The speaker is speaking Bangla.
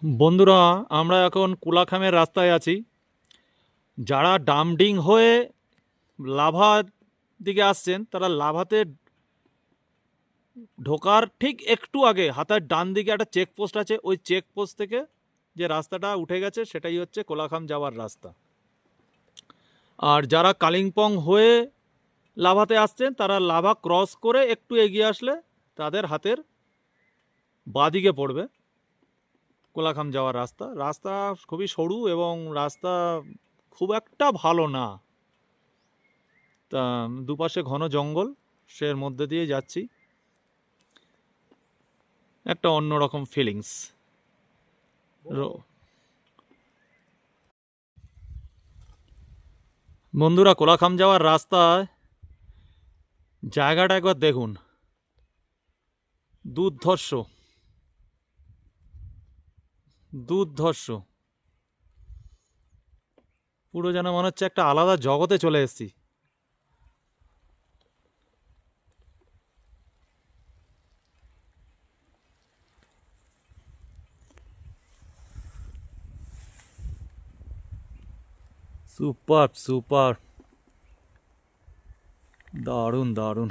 বন্ধুরা, আমরা এখন কোলাখামের রাস্তায় আছি। যারা ডামডিং হয়ে লাভার দিকে আসছেন, তারা লাভাতে ঢোকার ঠিক একটু আগে হাতের ডান দিকে একটা চেকপোস্ট আছে। ওই চেকপোস্ট থেকে যে রাস্তাটা উঠে গেছে সেটাই হচ্ছে কোলাখাম যাওয়ার রাস্তা। আর যারা কালিম্পং হয়ে লাভাতে আসছেন, তারা লাভা ক্রস করে একটু এগিয়ে আসলে তাদের হাতের বাঁদিকে পড়বে কোলাখাম যাওয়ার রাস্তা। রাস্তা খুবই সরু এবং রাস্তা খুব একটা ভালো না। তা দুপাশে ঘন জঙ্গল, সের মধ্যে দিয়ে যাচ্ছি। একটা অন্যরকম ফিলিংস। বন্ধুরা, কোলাখাম যাওয়ার রাস্তায় জায়গাটা একবার দেখুন, দুর্ধর্ষ দুর্ধর্ষ। পুরো যেন মনে হচ্ছে একটা আলাদা জগতে চলে এসেছি। সুপার সুপার, দারুণ দারুণ।